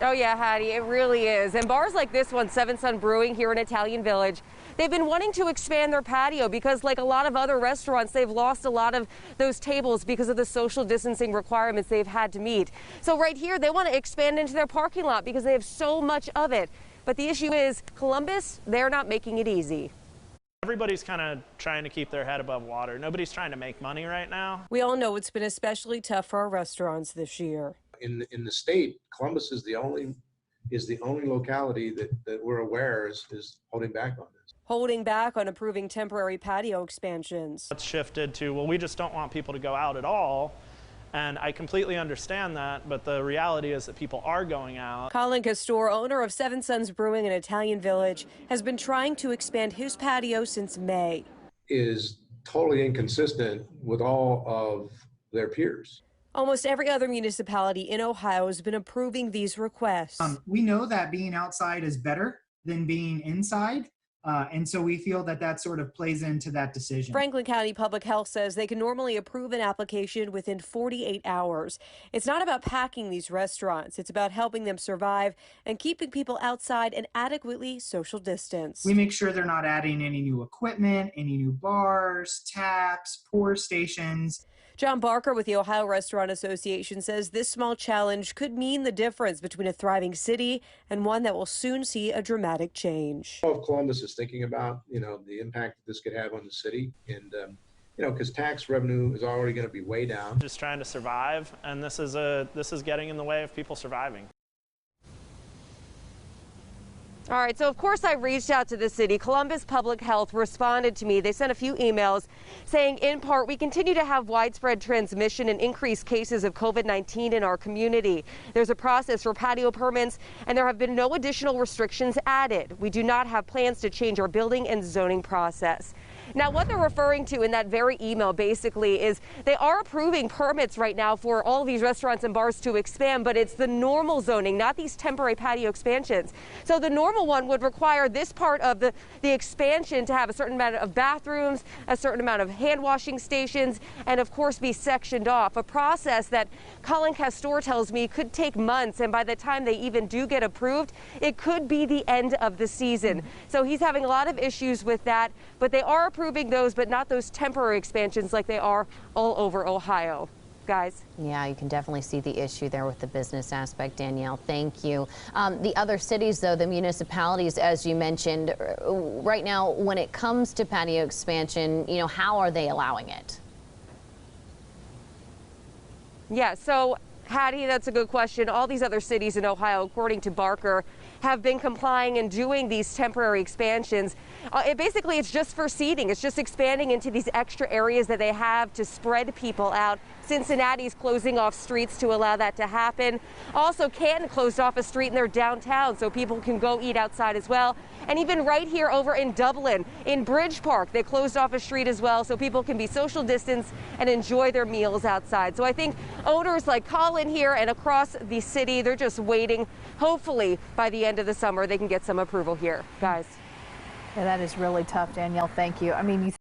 Oh yeah, Hattie, it really is. And bars like this one, Seven Sun Brewing here in Italian Village, they've been wanting to expand their patio because like a lot of other restaurants, they've lost a lot of those tables because of the social distancing requirements they've had to meet. So right here, they want to expand into their parking lot because they have so much of it. But the issue is Columbus, they're not making it easy. Everybody's kind of trying to keep their head above water. Nobody's trying to make money right now. We all know it's been especially tough for our restaurants this year. In the state, Columbus is the only locality that we're aware is holding back on this. Holding back on approving temporary patio expansions. It's shifted to, well, we just don't want people to go out at all. And I completely understand that, but the reality is that people are going out. Colin Castor, owner of Seven Suns Brewing in Italian Village, has been trying to expand his patio since May. Is totally inconsistent with all of their peers. Almost every other municipality in Ohio has been approving these requests. We know that being outside is better than being inside. And so we feel that that sort of plays into that decision. Franklin County Public Health says they can normally approve an application within 48 hours. It's not about packing these restaurants. It's about helping them survive and keeping people outside and adequately social distance. We make sure they're not adding any new equipment, any new bars, taps, pour stations. John Barker with the Ohio Restaurant Association says this small challenge could mean the difference between a thriving city and one that will soon see a dramatic change. All of Columbus is thinking about, the impact that this could have on the city. And, because tax revenue is already going to be way down. Just trying to survive, and this is getting in the way of people surviving. All right, so of course I reached out to the city. Columbus Public Health responded to me. They sent a few emails saying, in part, we continue to have widespread transmission and increased cases of COVID-19 in our community. There's a process for patio permits, and there have been no additional restrictions added. We do not have plans to change our building and zoning process. Now, what they're referring to in that very email basically is they are approving permits right now for all of these restaurants and bars to expand, but it's the normal zoning, not these temporary patio expansions. So the normal one would require this part of the expansion to have a certain amount of bathrooms, a certain amount of hand washing stations, and of course be sectioned off. A process that Colin Castor tells me could take months, and by the time they even do get approved, it could be the end of the season. So he's having a lot of issues with that, but they are approving those, but not those temporary expansions like they are all over Ohio. Guys. Yeah, you can definitely see the issue there with the business aspect, Danielle. Thank you. The other cities, though, the municipalities, as you mentioned, right now, when it comes to patio expansion, how are they allowing it? Yeah, so Hattie, that's a good question. All these other cities in Ohio, according to Barker, have been complying and doing these temporary expansions. It's just for seating. It's just expanding into these extra areas that they have to spread people out. Cincinnati's closing off streets to allow that to happen. Also, Canton closed off a street in their downtown so people can go eat outside as well. And even right here over in Dublin, in Bridge Park, they closed off a street as well so people can be social distance and enjoy their meals outside. So I think owners like Colin here and across the city, they're just waiting. Hopefully, by the end of the summer, they can get some approval here. Guys. Yeah, that is really tough, Danielle. Thank you. I mean,